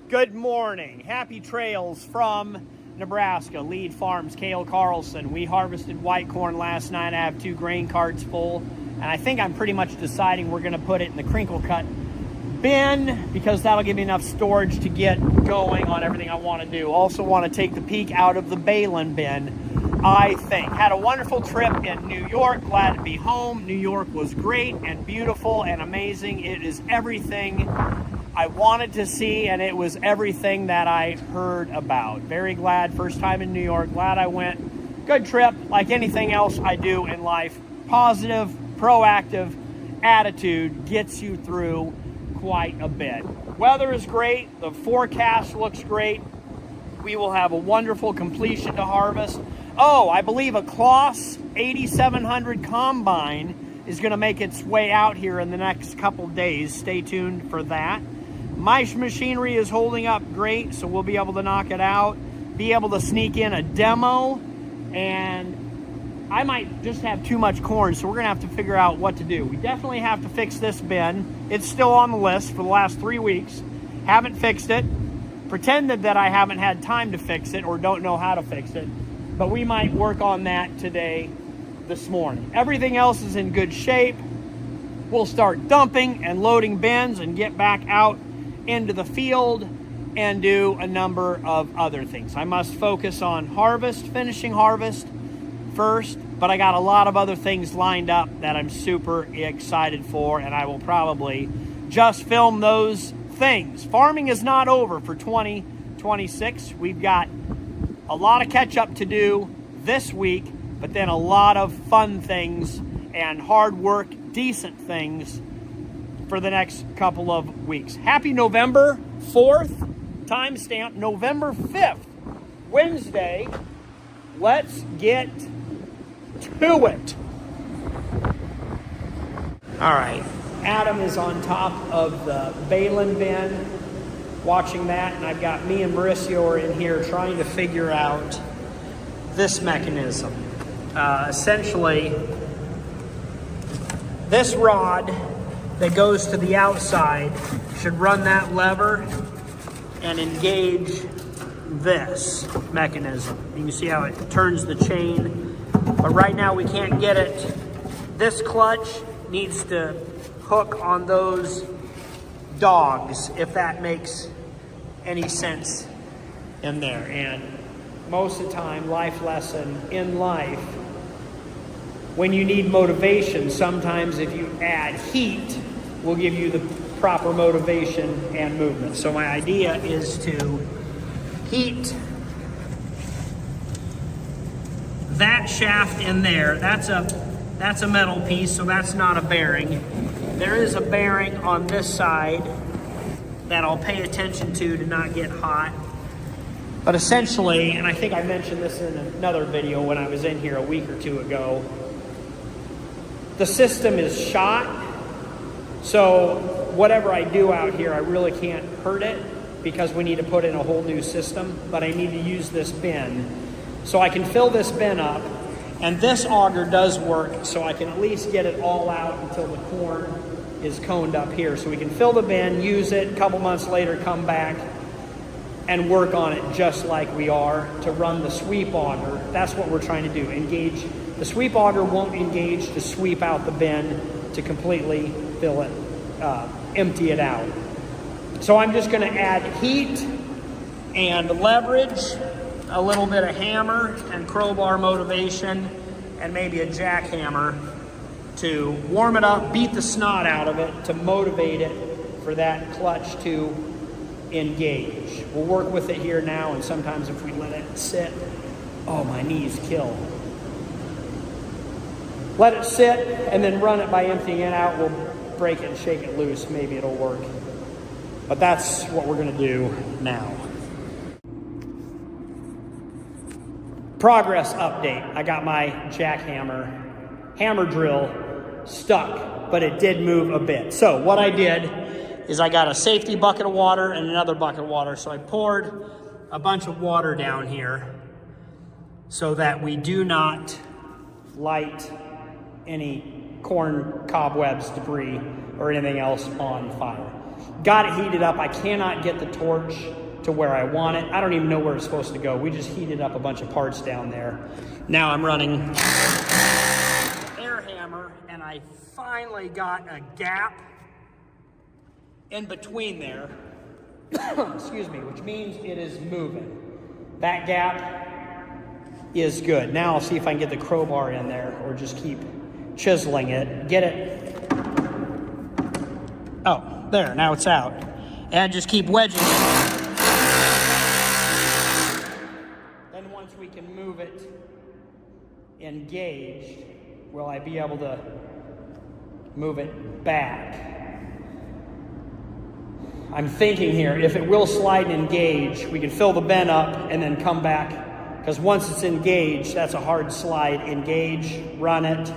Good morning. Happy trails from Nebraska. Lead Farms, Cale Carlson. We harvested white corn last night. I have 2 grain carts full, and I think I'm pretty much deciding we're going to put it in the crinkle cut bin because that'll give me enough storage to get going on everything I want to do. Also want to take the peak out of the balin bin, I think. Had a wonderful trip in New York. Glad to be home. New York was great and beautiful and amazing. It is everything I wanted to see, and it was everything that I heard about. Very glad. First time in New York. Glad I went. Good trip. Like anything else I do in life, positive, proactive attitude gets you through quite a bit. Weather is great. The forecast looks great. We will have a wonderful completion to harvest. Oh, I believe a Kloss 8700 combine is going to make its way out here in the next couple days. Stay tuned for that. My machinery is holding up great, so we'll be able to knock it out, be able to sneak in a demo, and I might just have too much corn, so we're gonna have to figure out what to do. We definitely have to fix this bin. It's still on the list for the last 3 weeks. Haven't fixed it. Pretended that I haven't had time to fix it or don't know how to fix it, but we might work on that today, this morning. Everything else is in good shape. We'll start dumping and loading bins and get back out into the field and do a number of other things. I must focus on harvest, finishing harvest first, but I got a lot of other things lined up that I'm super excited for, and I will probably just film those things. Farming is not over for 2026. We've got a lot of catch up to do this week, but then a lot of fun things and hard work, decent things for the next couple of weeks. Happy November 4th, timestamp November 5th, Wednesday. Let's get to it. All right, Adam is on top of the balin bin, watching that, and I've got me and Mauricio are in here trying to figure out this mechanism. Essentially, this rod that goes to the outside should run that lever and engage this mechanism. You can see how it turns the chain, but right now we can't get it. This clutch needs to hook on those dogs, if that makes any sense in there. And most of the time, life lesson in life, when you need motivation, sometimes if you add heat, will give you the proper motivation and movement. So my idea is to heat that shaft in there. That's a metal piece, so that's not a bearing. There is a bearing on this side that I'll pay attention to not get hot. But essentially, and I think I mentioned this in another video when I was in here a week or 2 ago, the system is shot, so whatever I do out here, I really can't hurt it because we need to put in a whole new system, but I need to use this bin. So I can fill this bin up, and this auger does work, so I can at least get it all out until the corn is coned up here. So we can fill the bin, use it, a couple months later, come back and work on it just like we are to run the sweep auger. That's what we're trying to do, engage. The sweep auger won't engage to sweep out the bin to completely fill it, empty it out. So I'm just gonna add heat and leverage, a little bit of hammer and crowbar motivation, and maybe a jackhammer to warm it up, beat the snot out of it to motivate it for that clutch to engage. We'll work with it here now, and sometimes if we let it sit, oh, my knees kill. Let it sit and then run it by emptying it out. We'll break it and shake it loose. Maybe it'll work. But that's what we're gonna do now. Progress update. I got my jackhammer hammer drill stuck, but it did move a bit. So what I did is I got a safety bucket of water and another bucket of water. So I poured a bunch of water down here so that we do not light any corn cobwebs, debris, or anything else on fire. Got it heated up. I cannot get the torch to where I want it. I don't even know where it's supposed to go. We just heated up a bunch of parts down there. Now I'm running air hammer, and I finally got a gap in between there, excuse me, which means it is moving. That gap is good. Now I'll see if I can get the crowbar in there or just keep chiseling it. Get it. Oh, there, now it's out. And just keep wedging it. Then once we can move it engaged, will I be able to move it back? I'm thinking here, if it will slide and engage, we can fill the bend up and then come back, because once it's engaged, that's a hard slide. Engage, run it,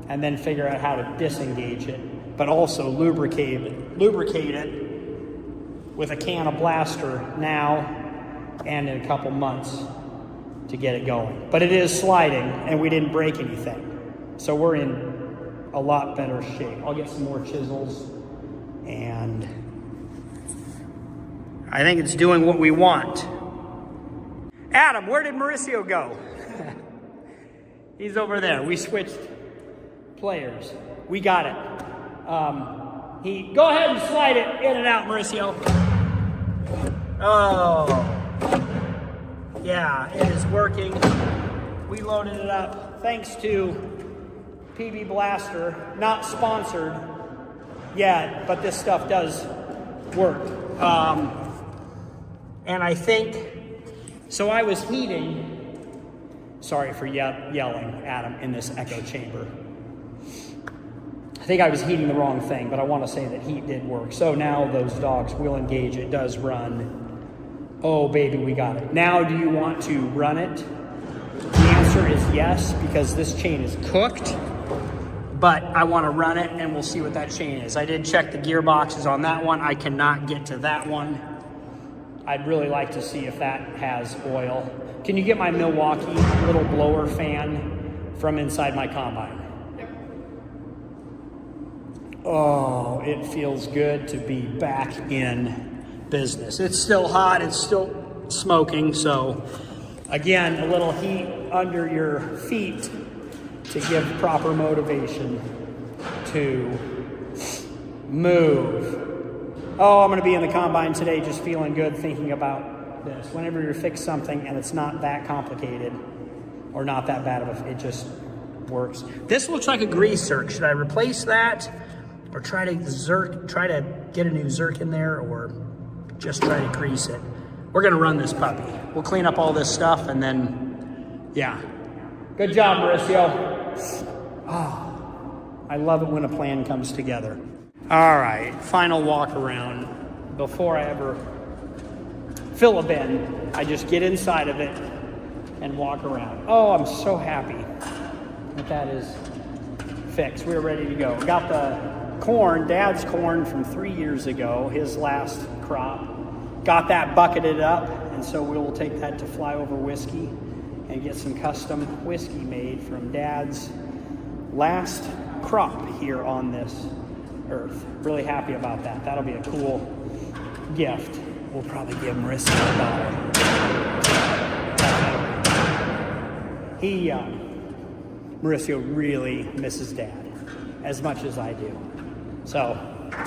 and then figure out how to disengage it, but also lubricate it with a can of blaster now and in a couple months to get it going. But it is sliding, and we didn't break anything, so we're in a lot better shape. I'll get some more chisels, and I think it's doing what we want. Adam, where did Mauricio go? He's over there. We switched players. We got it. Go ahead and slide it in and out, Mauricio. Oh, yeah, it is working. We loaded it up thanks to PB Blaster. Not sponsored yet, but this stuff does work. And I think, so I was heating, sorry for yelling, Adam, in this echo chamber. I think I was heating the wrong thing, but I want to say that heat did work. So now those dogs will engage. It does run. Oh, baby, we got it. Now, do you want to run it? The answer is yes, because this chain is cooked. But I want to run it, and we'll see what that chain is. I did check the gearboxes on that one. I cannot get to that one. I'd really like to see if that has oil. Can you get my Milwaukee little blower fan from inside my combine? Yep. Oh, it feels good to be back in business. It's still hot, it's still smoking, so again, a little heat under your feet to give proper motivation to move. Oh, I'm going to be in the combine today just feeling good thinking about this. Whenever you fix something and it's not that complicated or not that bad of it just works. This looks like a grease zerk. Should I replace that or try to get a new zerk in there, or just try to grease it? We're going to run this puppy. We'll clean up all this stuff and then, yeah. Good job, Mauricio. Oh, I love it when a plan comes together. All right, final walk around. Before I ever fill a bin, I just get inside of it and walk around. Oh, I'm so happy that is fixed. We're ready to go. Got the corn, Dad's corn from 3 years ago, his last crop. Got that bucketed up, and so we will take that to Flyover Whiskey and get some custom whiskey made from Dad's last crop here on this earth. Really happy about that. That'll be a cool gift. We'll probably give Marissa a dollar. Mauricio really misses Dad as much as I do. So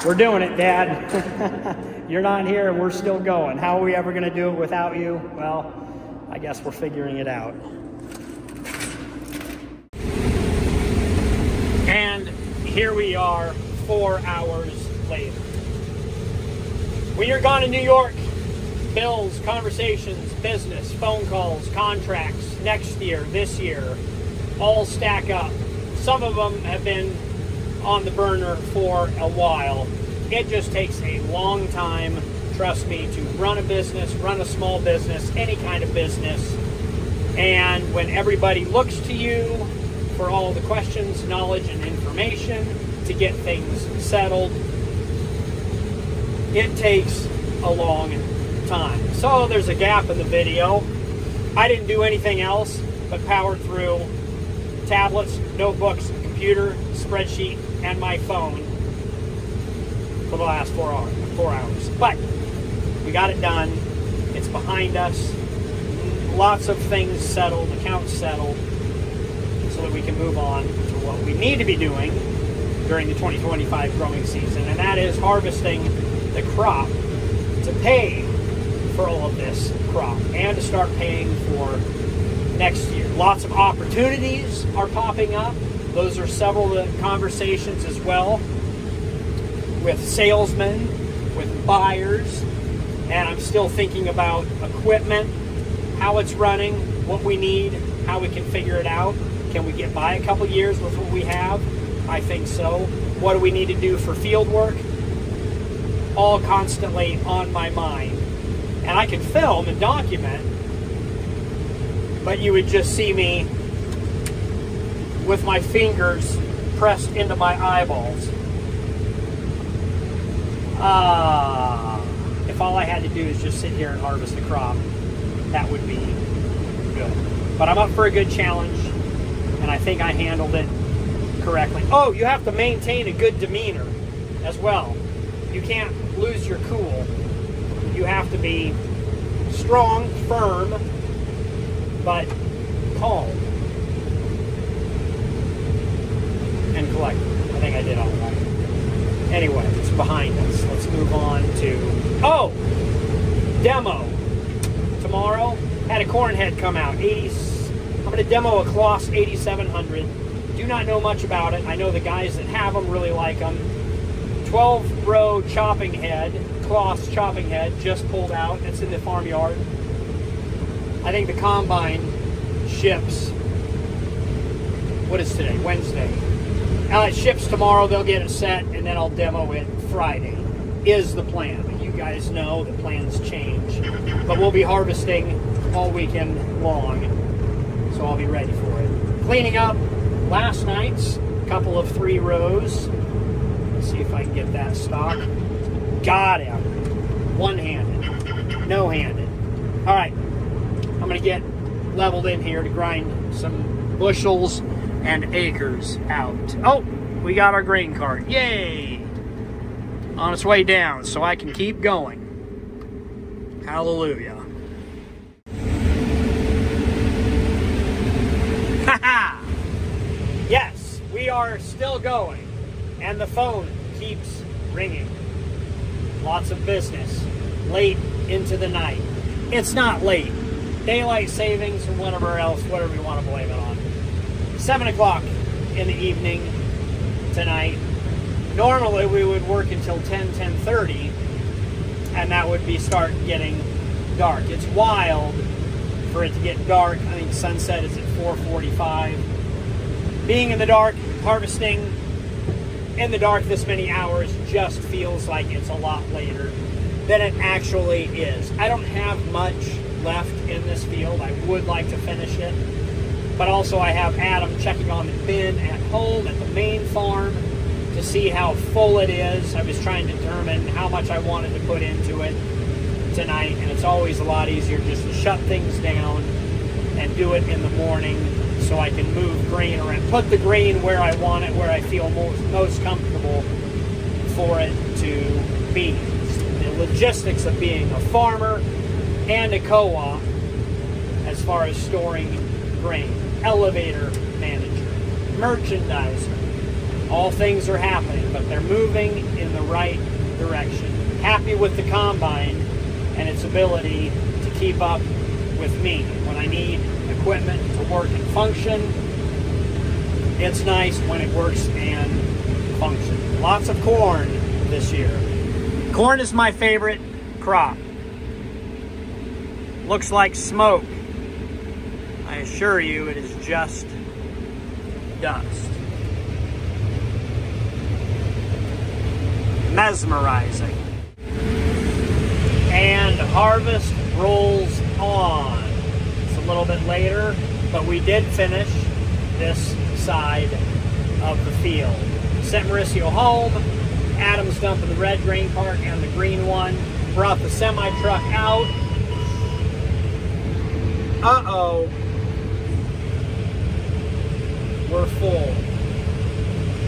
we're doing it, Dad. You're not here and we're still going. How are we ever going to do it without you? Well, I guess we're figuring it out. And here we are 4 hours later. When you're gone in New York, bills, conversations, business, phone calls, contracts, next year, this year, all stack up. Some of them have been on the burner for a while. It just takes a long time, trust me, to run a business, run a small business, any kind of business. And when everybody looks to you for all the questions, knowledge, and information to get things settled, it takes a long time. So there's a gap in the video. I didn't do anything else but powered through tablets, notebooks, computer, spreadsheet, and my phone for the last 4 hours. But we got it done. It's behind us. Lots of things settled, accounts settled, so that we can move on to what we need to be doing during the 2025 growing season, and that is harvesting the crop to pay for all of this crop and to start paying for next year. Lots of opportunities are popping up. Those are several of the conversations as well with salesmen, with buyers, and I'm still thinking about equipment, how it's running, what we need, how we can figure it out. Can we get by a couple years with what we have? I think so. What do we need to do for field work? All constantly on my mind. And I can film and document, but you would just see me with my fingers pressed into my eyeballs. If all I had to do is just sit here and harvest a crop, that would be good. But I'm up for a good challenge, and I think I handled it correctly. Oh, you have to maintain a good demeanor as well. You can't lose your cool. You have to be strong, firm, but calm and collected. I think I did all right. Anyway, it's behind us. Let's move on to, demo. Tomorrow, had a corn head come out. I'm going to demo a Kloss 8700. Do not know much about it. I know the guys that have them really like them. 12-row chopping head, Kloss chopping head, just pulled out. It's in the farmyard. I think the combine ships, what is today? Wednesday. It ships tomorrow. They'll get it set, and then I'll demo it Friday, is the plan. But you guys know the plans change. But we'll be harvesting all weekend long, so I'll be ready for it. Cleaning up last night's couple of 3 rows. Let's see if I can get that stock. Got him. One-handed. No-handed. All right. I'm going to get leveled in here to grind some bushels and acres out. Oh, we got our grain cart. Yay! On its way down, so I can keep going. Hallelujah. Ha-ha! Yes, we are still going, and the phone keeps ringing. Lots of business. Late into the night. It's not late. Daylight savings or whatever else, whatever you want to blame it on. 7 o'clock in the evening tonight. Normally we would work until 10:30, and that would be start getting dark. It's wild for it to get dark. I think sunset is at 4:45. Being in the dark, harvesting in the dark this many hours just feels like it's a lot later than it actually is. I don't have much left in this field. I would like to finish it. But also I have Adam checking on the bin at home at the main farm to see how full it is. I was trying to determine how much I wanted to put into it tonight, and it's always a lot easier just to shut things down and do it in the morning so I can move grain around, put the grain where I want it, where I feel most comfortable for it to be. The logistics of being a farmer and a co-op as far as storing grain, elevator manager, merchandiser, all things are happening, but they're moving in the right direction. Happy with the combine and its ability to keep up with me when I need equipment to work and function. It's nice when it works and functions. Lots of corn this year. Corn is my favorite crop. Looks like smoke. I assure you it is just dust. Mesmerizing. And harvest rolls on. It's a little bit later, but we did finish this side of the field. Sent Mauricio home. Adam's dumping the red grain cart and the green one. Brought the semi-truck out. Uh-oh. We're full.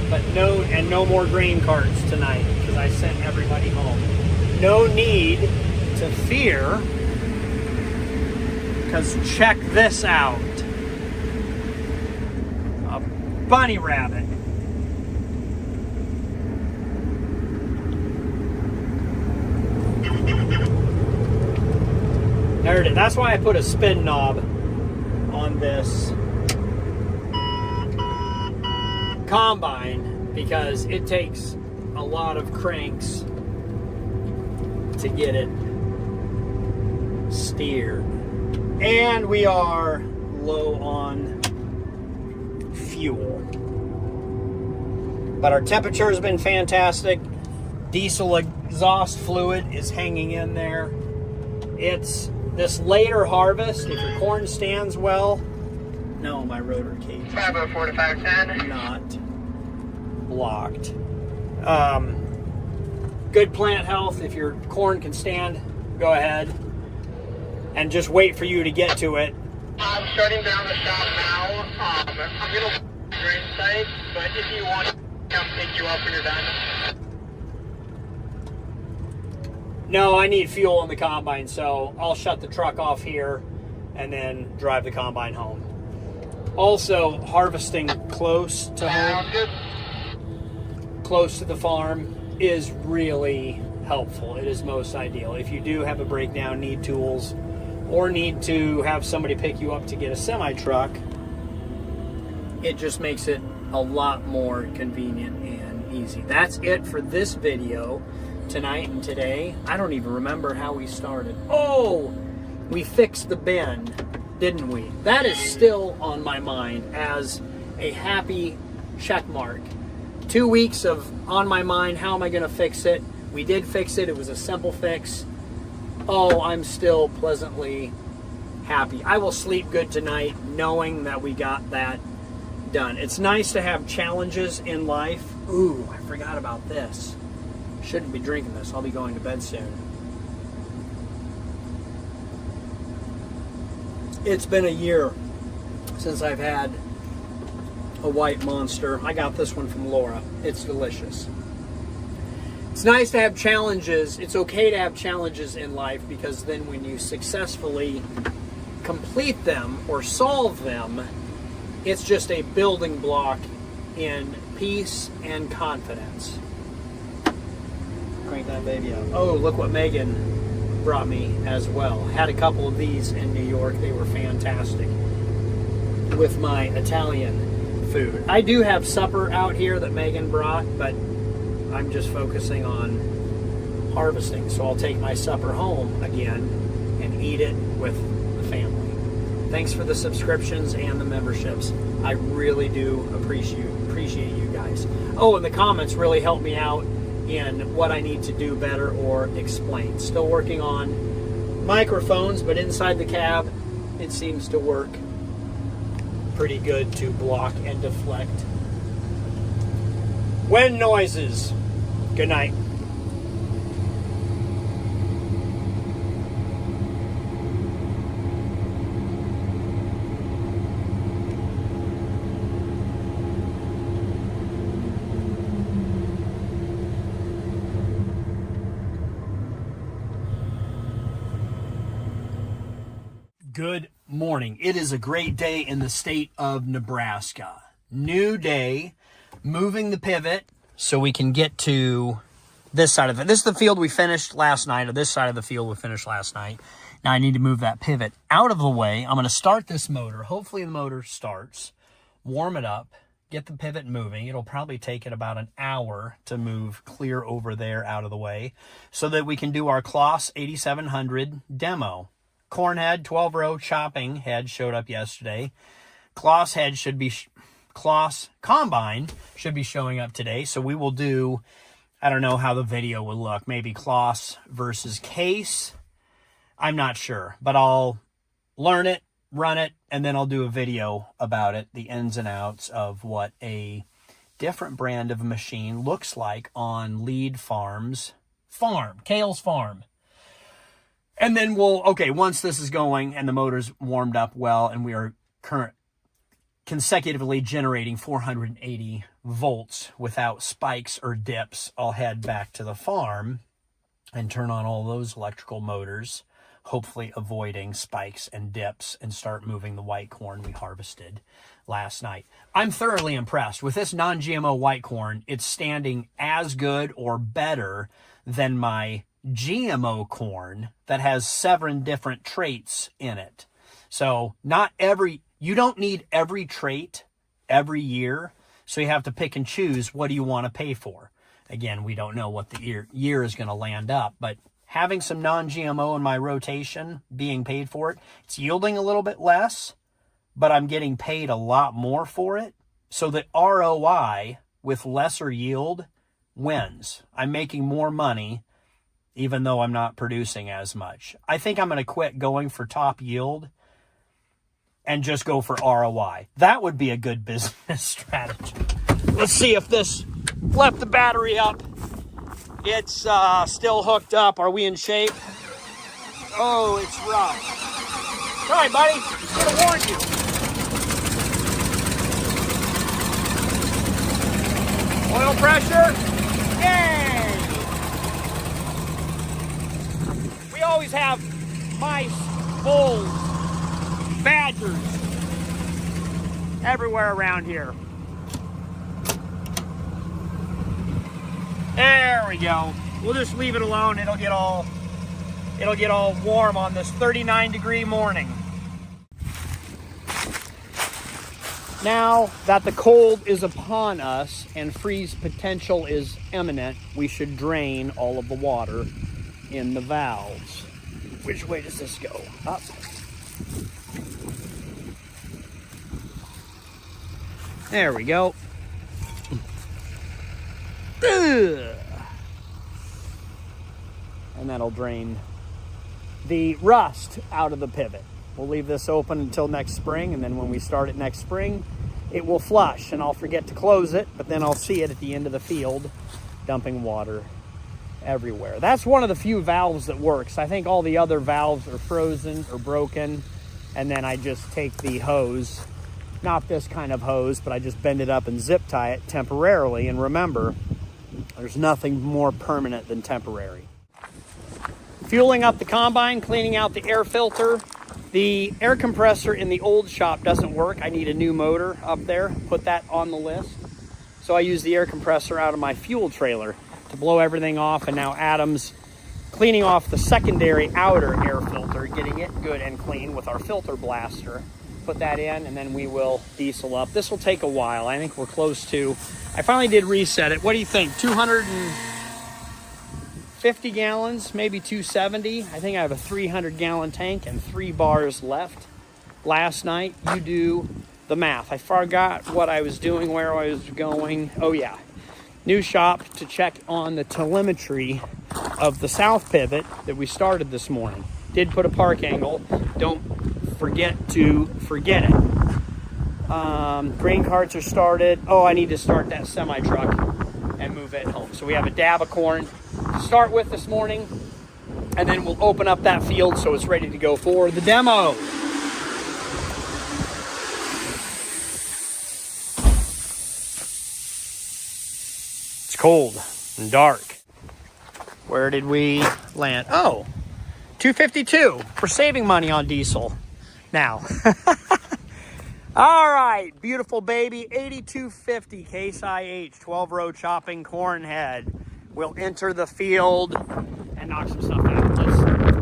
But no more grain carts tonight, because because I sent everybody home. No need to fear, because check this out. A bunny rabbit. There it is. That's why I put a spin knob on this combine, because it takes a lot of cranks to get it steered. And we are low on fuel. But our temperature has been fantastic. Diesel exhaust fluid is hanging in there. It's this later harvest. If your corn stands well, no, my rotor cage 504 to 510. not blocked. Good plant health. If your corn can stand, go ahead and just wait for you to get to it. I'm shutting down the shop now. I'm going to grain site, but if you want to come pick you up when you're done. No, I need fuel on the combine, so I'll shut the truck off here and then drive the combine home. Also, harvesting close to home, close to the farm, is really helpful. It is most ideal. If you do have a breakdown, need tools, or need to have somebody pick you up to get a semi-truck, it just makes it a lot more convenient and easy. That's it for this video tonight and today. I don't even remember how we started. Oh, we fixed the bin, didn't we? That is still on my mind as a happy check mark. 2 weeks of on my mind, how am I going to fix it? We did fix it. It was a simple fix. Oh, I'm still pleasantly happy. I will sleep good tonight knowing that we got that done. It's nice to have challenges in life. Ooh, I forgot about this. Shouldn't be drinking this. I'll be going to bed soon. It's been a year since I've had a white monster. I got this one from Laura. It's delicious. It's nice to have challenges. It's okay to have challenges in life, because then when you successfully complete them or solve them, it's just a building block in peace and confidence. Crank that baby up. Oh, look what Megan brought me as well. Had a couple of these in New York. They were fantastic with my Italian food. I do have supper out here that Megan brought, but I'm just focusing on harvesting. So I'll take my supper home again and eat it with the family. Thanks for the subscriptions and the memberships. I really do appreciate you guys. Oh, and the comments really help me out in what I need to do better or explain. Still working on microphones, but inside the cab, it seems to work pretty good to block and deflect wind noises. Good night. Good morning. It is a great day in the state of Nebraska. New day, moving the pivot so we can get to this side of it. This is the field we finished last night, or this side of the field we finished last night. Now I need to move that pivot out of the way. I'm going to start this motor. Hopefully the motor starts, warm it up, get the pivot moving. It'll probably take it about an hour to move clear over there out of the way so that we can do our Kloss 8700 demo. Corn head, 12-row chopping head showed up yesterday. Kloss head should be, Kloss combine should be showing up today. So we will do, I don't know how the video will look. Maybe Kloss versus Case. I'm not sure, but I'll learn it, run it, and then I'll do a video about it, the ins and outs of what a different brand of machine looks like on Lead Farms farm, Kale's farm. And then we'll, okay, once this is going and the motor's warmed up well and we are consecutively generating 480 volts without spikes or dips, I'll head back to the farm and turn on all those electrical motors, hopefully avoiding spikes and dips, and start moving the white corn we harvested last night. I'm thoroughly impressed with this non-GMO white corn. It's standing as good or better than my GMO corn that has 7 different traits in it. So you don't need every trait every year, so you have to pick and choose what do you want to pay for. Again, we don't know what the year is going to land up, but having some non-GMO in my rotation, being paid for it, it's yielding a little bit less, but I'm getting paid a lot more for it. So the ROI with lesser yield wins. I'm making more money even though I'm not producing as much. I think I'm going to quit going for top yield and just go for ROI. That would be a good business strategy. Let's see if this left the battery up. It's still hooked up. Are we in shape? Oh, it's rough. All right, buddy. I'm gonna warn you. Oil pressure. Yay! We always have mice, bulls, badgers everywhere around here. There we go. We'll just leave it alone. It'll get all warm on this 39-degree morning. Now that the cold is upon us and freeze potential is imminent, we should drain all of the water in the valves. Which way does this go? Up. There we go. And that'll drain the rust out of the pivot. We'll leave this open until next spring, and then when we start it next spring, it will flush, and I'll forget to close it, but then I'll see it at the end of the field, dumping water everywhere. That's one of the few valves that works. I think all the other valves are frozen or broken, and then I just take the hose, not this kind of hose, but I just bend it up and zip tie it temporarily, and remember, there's nothing more permanent than temporary. Fueling up the combine, cleaning out the air filter. The air compressor in the old shop doesn't work. I need a new motor up there. Put that on the list. So I use the air compressor out of my fuel trailer to blow everything off. And now Adam's cleaning off the secondary outer air filter, getting it good and clean with our filter blaster. Put that in, and then we will diesel up. This will take a while. I think we're close to, I finally did reset it. What do you think? 250 gallons, maybe 270. I think I have a 300-gallon tank and 3 bars left. Last night, you do the math. I forgot what I was doing, where I was going. Oh yeah, new shop to check on the telemetry of the south pivot that we started this morning. Did put a park angle. Don't forget it. Grain carts are started. Oh, I need to start that semi truck and move it home. So we have a dab of corn to start with this morning, and then we'll open up that field so it's ready to go for the demo. It's cold and dark. Where did we land? Oh, 252. We're saving money on diesel now. All right, beautiful baby, 8250 Case IH 12-row chopping corn head. We'll enter the field and knock some stuff out. Let's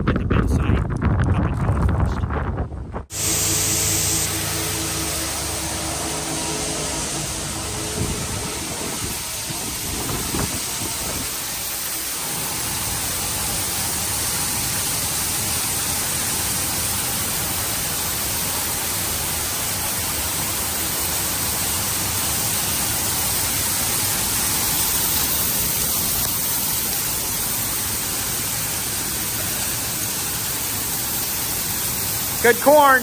get the bin site up and going first. Good corn.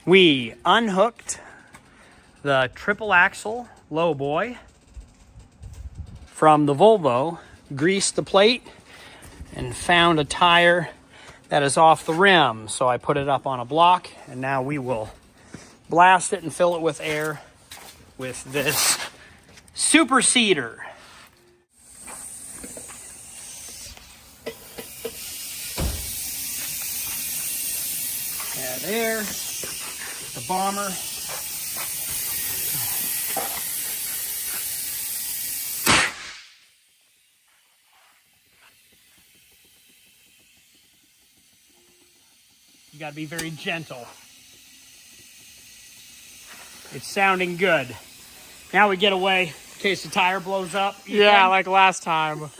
We unhooked the triple axle low boy from the Volvo, greased the plate, and found a tire that is off the rim. So I put it up on a block, and now we will blast it and fill it with air with this super seeder. Add air, the bomber. You gotta be very gentle. It's sounding good. Now we get away in case the tire blows up. Yeah, like last time.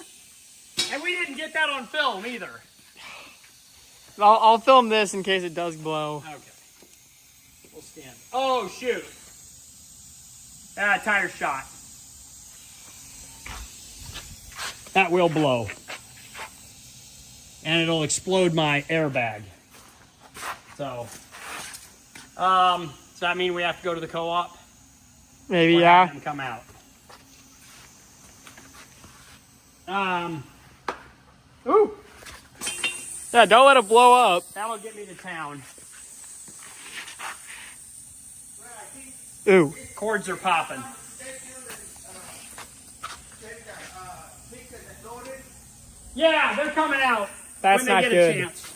And we didn't get that on film either. I'll film this in case it does blow. Okay. We'll stand. Oh, shoot. Ah, tire shot. That will blow. And it'll explode my airbag. So, does that mean we have to go to the co-op? Maybe, Or yeah. have them come out. Ooh, Yeah, don't let it blow up. that'll get me to town. Ooh. Cords are popping. Yeah, they're coming out. That's when they not get good. A chance.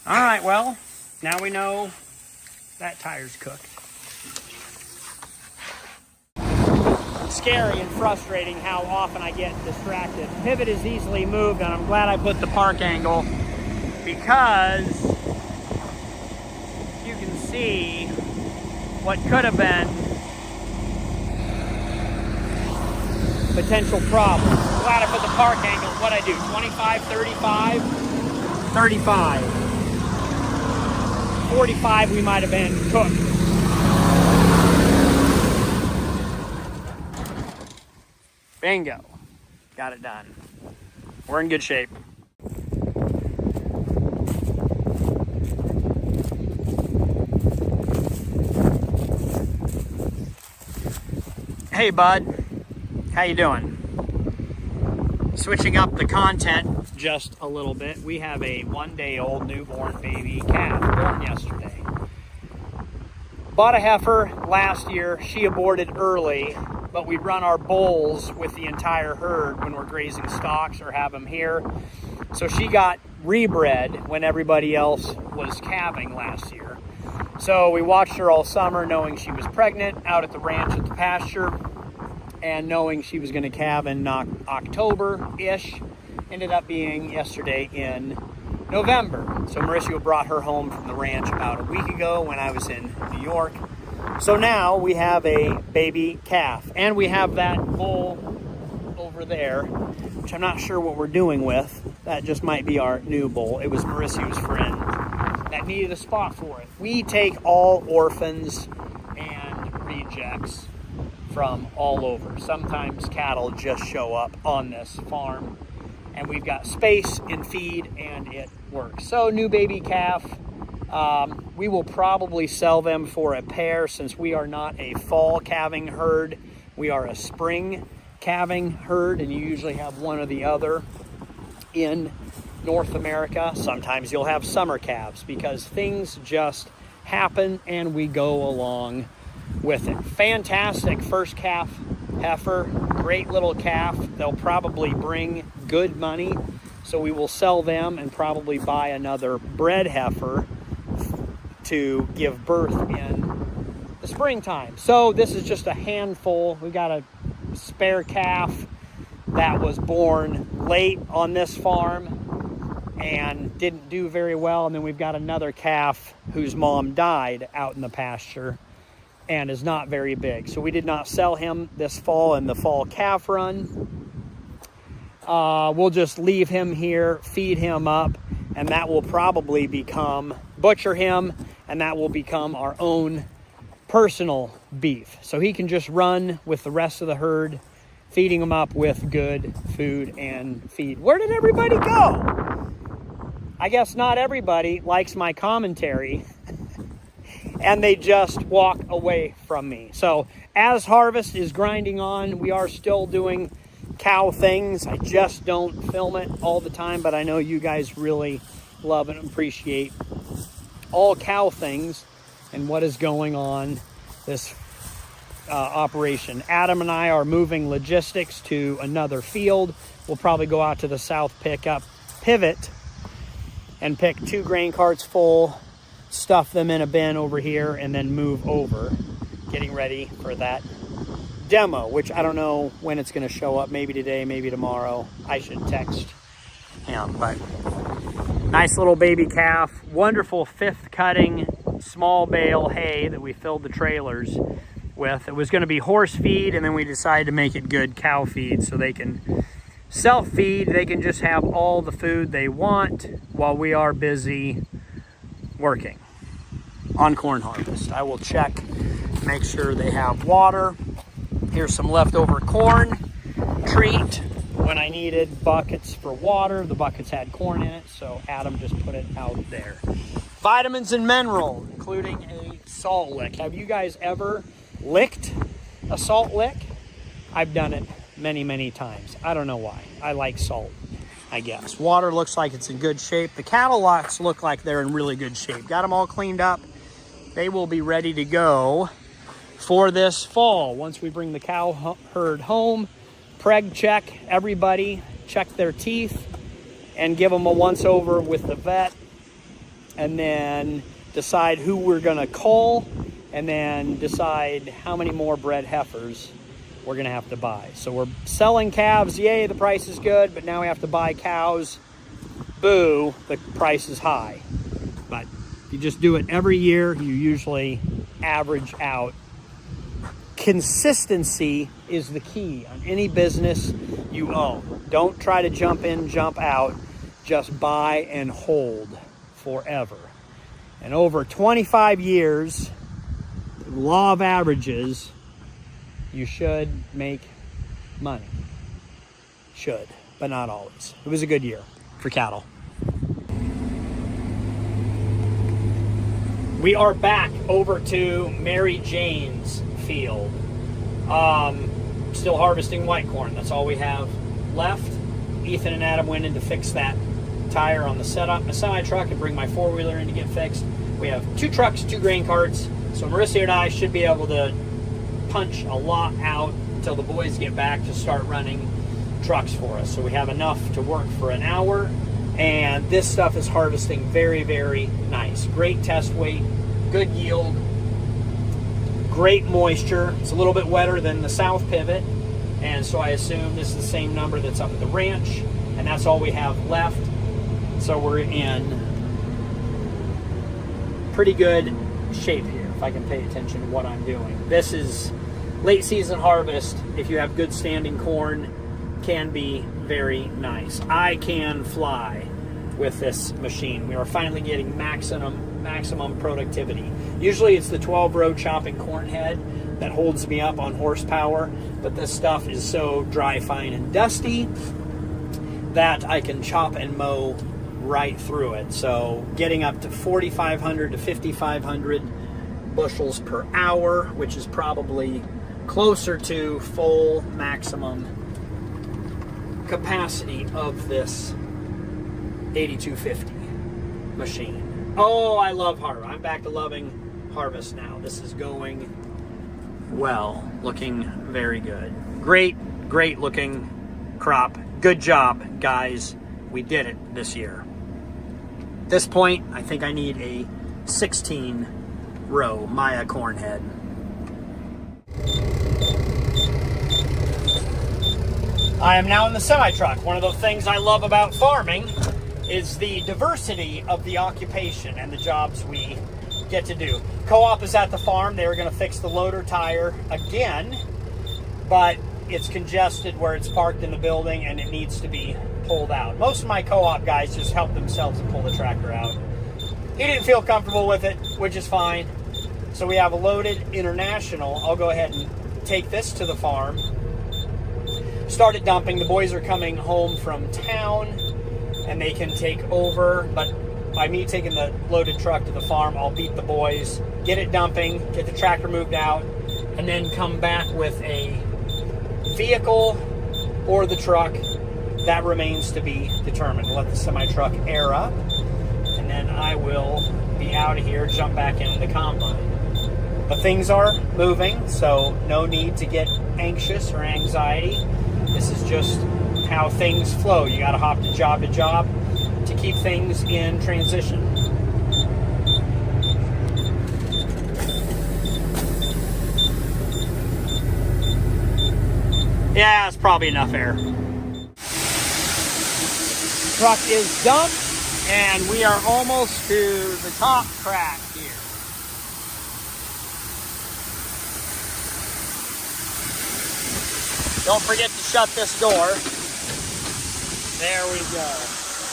All right, well, now we know that tire's cooked. Scary and frustrating how often I get distracted. Pivot is easily moved, and I'm glad I put the park angle because you can see what could have been potential problems. Glad I put the park angle. What'd I do? 25, 35, 35. 45 we might have been cooked. Bingo. Got it done. We're in good shape. Hey bud, how you doing? Switching up the content just a little bit. We have a 1-day-old newborn baby calf born yesterday. Bought a heifer last year. She aborted early, but we run our bulls with the entire herd when we're grazing stocks or have them here. So she got rebred when everybody else was calving last year. So we watched her all summer knowing she was pregnant out at the ranch at the pasture and knowing she was going to calve in October-ish. Ended up being yesterday in November. So Mauricio brought her home from the ranch about a week ago when I was in New York. So now we have a baby calf, and we have that bull over there, which I'm not sure what we're doing with. That just might be our new bull. It was Mauricio's friend that needed a spot for it. We take all orphans and rejects from all over. Sometimes cattle just show up on this farm, and we've got space and feed, and it works. So new baby calf. We will probably sell them for a pair since we are not a fall calving herd. We are a spring calving herd, and you usually have one or the other in North America. Sometimes you'll have summer calves because things just happen and we go along with it. Fantastic first calf heifer, great little calf. They'll probably bring good money, so we will sell them and probably buy another bred heifer to give birth in the springtime. So this is just a handful. We got a spare calf that was born late on this farm and didn't do very well, and then we've got another calf whose mom died out in the pasture and is not very big. So we did not sell him this fall in the fall calf run. We'll just leave him here, feed him up, and that will probably butcher him, and that will become our own personal beef. So he can just run with the rest of the herd, feeding him up with good food and feed. Where did everybody go? I guess not everybody likes my commentary and they just walk away from me. So as harvest is grinding on, we are still doing cow things. I just don't film it all the time, but I know you guys really love and appreciate all cow things and what is going on this operation. Adam and I are moving logistics to another field. We'll probably go out to the south pivot and pick 2 grain carts full, stuff them in a bin over here, and then move over, getting ready for that demo, which I don't know when it's going to show up. Maybe today, maybe tomorrow. I should text him. But nice little baby calf, wonderful 5th cutting small bale hay that we filled the trailers with. It was going to be horse feed, and then we decided to make it good cow feed so they can self-feed. They can just have all the food they want while we are busy working on corn harvest. I will check, make sure they have water. Here's some leftover corn treat. When I needed buckets for water, the buckets had corn in it, so Adam just put it out there. Vitamins and mineral, including a salt lick. Have you guys ever licked a salt lick? I've done it many, many times. I don't know why. I like salt, I guess. Water looks like it's in good shape. The cattle lots look like they're in really good shape. Got them all cleaned up. They will be ready to go for this fall. Once we bring the cow herd home, preg check everybody, check their teeth, and give them a once over with the vet, and then decide who we're gonna cull, and then decide how many more bred heifers we're gonna have to buy. So we're selling calves, yay, the price is good, but now we have to buy cows, boo, the price is high. But if you just do it every year, you usually average out. Consistency is the key on any business you own. Don't try to jump in, jump out. Just buy and hold forever. And over 25 years, the law of averages, you should make money. Should, but not always. It was a good year for cattle. We are back over to Mary Jane's field. Still harvesting white corn. That's all we have left. Ethan and Adam went in to fix that tire on the semi truck and bring my 4-wheeler in to get fixed. We have 2 trucks, 2 grain carts. So Marissa and I should be able to punch a lot out until the boys get back to start running trucks for us. So we have enough to work for an hour, and this stuff is harvesting very, very nice. Great test weight, good yield, great moisture. It's a little bit wetter than the south pivot, and so I assume this is the same number that's up at the ranch, and that's all we have left. So we're in pretty good shape here, if I can pay attention to what I'm doing. This is late season harvest. If you have good standing corn, can be very nice. I can fly with this machine. We are finally getting maximum productivity. Usually it's the 12-row chopping corn head that holds me up on horsepower, but this stuff is so dry, fine, and dusty that I can chop and mow right through it. So getting up to 4,500 to 5,500 bushels per hour, which is probably closer to full maximum capacity of this 8250 machine. Oh, I love harvest. I'm back to loving harvest now. This is going well, looking very good. Great looking crop. Good job, guys. We did it this year. At this point, I think I need a 16-row Maya corn head. I am now in the semi-truck. One of the things I love about farming is the diversity of the occupation and the jobs we get to do. Co-op is at the farm. They were going to fix the loader tire again, but it's congested where it's parked in the building and it needs to be pulled out. Most of my co-op guys just help themselves and pull the tractor out. He didn't feel comfortable with it, which is fine. So we have a loaded International. I'll go ahead and take this to the farm. Started dumping. The boys are coming home from town and they can take over, but by me taking the loaded truck to the farm, I'll beat the boys, get it dumping, get the tractor moved out, and then come back with a vehicle or the truck. That remains to be determined. Let the semi-truck air up, and then I will be out of here, jump back into the combine. But things are moving, so no need to get anxious or anxiety. This is just how things flow. You gotta hop to job to keep things in transition. Yeah, it's probably enough air. Truck is dumped, and we are almost to the top crack here. Don't forget to shut this door. There we go.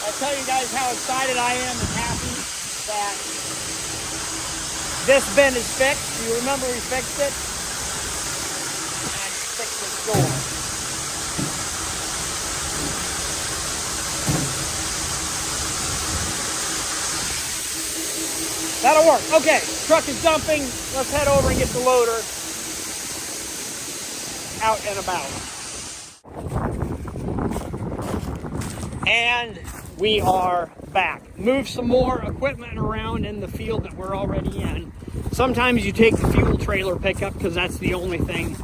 I'll tell you guys how excited I am and happy that this bin is fixed. You remember we fixed it? And I just fixed this door. That'll work. Okay, truck is dumping. Let's head over and get the loader out and about. And we are back. Move some more equipment around in the field that we're already in. Sometimes you take the fuel trailer pickup because that's the only thing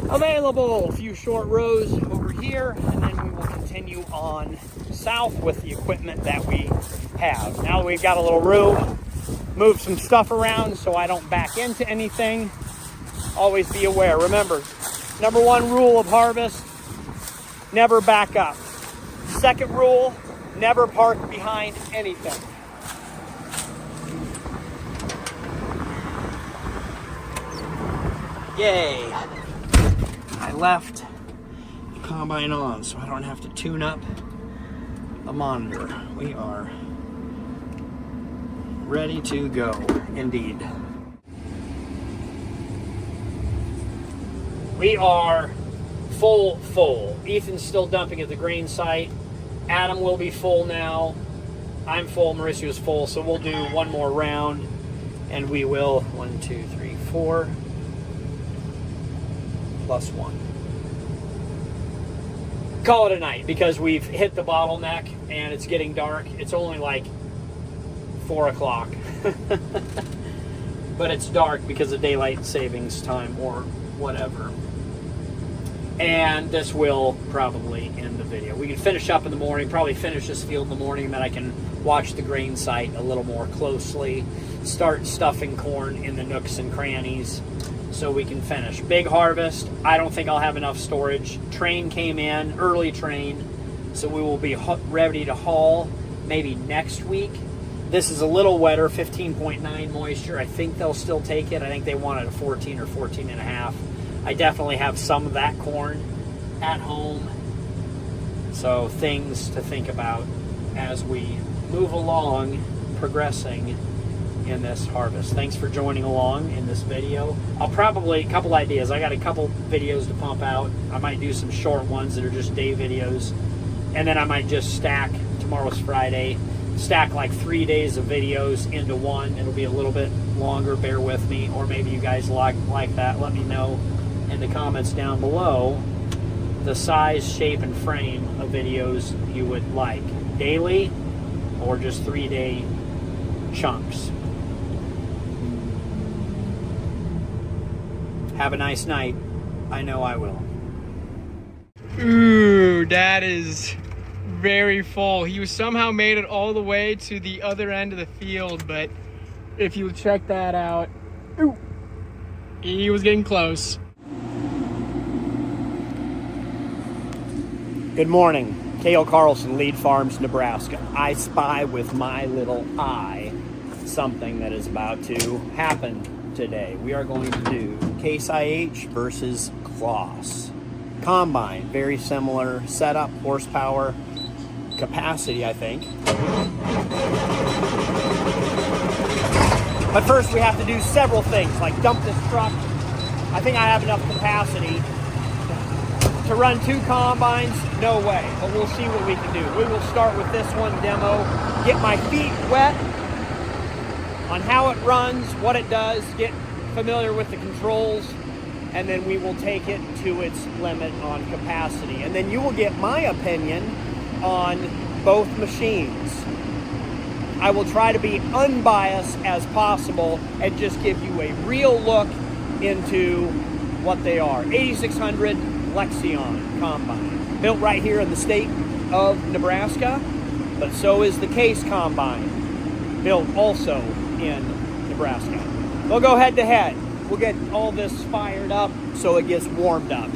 available. A few short rows over here, and then we will continue on south with the equipment that we have. Now that we've got a little room, move some stuff around so I don't back into anything. Always be aware. Remember, number one rule of harvest, never back up. Second rule, never park behind anything. Yay. I left the combine on so I don't have to tune up the monitor. We are ready to go, indeed. We are full. Ethan's still dumping at the grain site. Adam will be full now. I'm full, Mauricio's full, so we'll do one more round, and we will 1, 2, 3, 4 plus 1. Call it a night because we've hit the bottleneck and it's getting dark. It's only like 4 o'clock, but it's dark because of daylight savings time or whatever. And this will probably end the video. We can finish up in the morning, probably finish this field in the morning, and then I can watch the grain site a little more closely, start stuffing corn in the nooks and crannies so we can finish. Big harvest. I don't think I'll have enough storage. Train came in, early train, so we will be ready to haul maybe next week. This is a little wetter, 15.9 moisture. I think they'll still take it. I think they wanted a 14 or 14 and a half. I definitely have some of that corn at home. So things to think about as we move along, progressing in this harvest. Thanks for joining along in this video. I'll probably, a couple ideas. I got a couple videos to pump out. I might do some short ones that are just day videos. And then I might just stack, tomorrow's Friday, stack like 3 days of videos into one. It'll be a little bit longer, bear with me. Or maybe you guys like that. Let me know in the comments down below the size, shape, and frame of videos you would like. Daily or just 3-day chunks. Have a nice night. I know I will. Ooh, that is very full. He somehow made it all the way to the other end of the field, but if you check that out, ooh, he was getting close. Good morning. Cale Carlson, Lead Farms, Nebraska. I spy with my little eye something that is about to happen today. We are going to do Case IH versus Kloss. Combine, very similar setup, horsepower, capacity, I think. But first we have to do several things, like dump this truck. I think I have enough capacity to run 2 combines. No way, but we'll see what we can do. We will start with this one demo, get my feet wet on how it runs, what it does, get familiar with the controls, and then we will take it to its limit on capacity. And then you will get my opinion on both machines. I will try to be unbiased as possible and just give you a real look into what they are. 8600 Lexion Combine, built right here in the state of Nebraska, but so is the Case Combine, built also in Nebraska. We'll go head to head. We'll get all this fired up so it gets warmed up.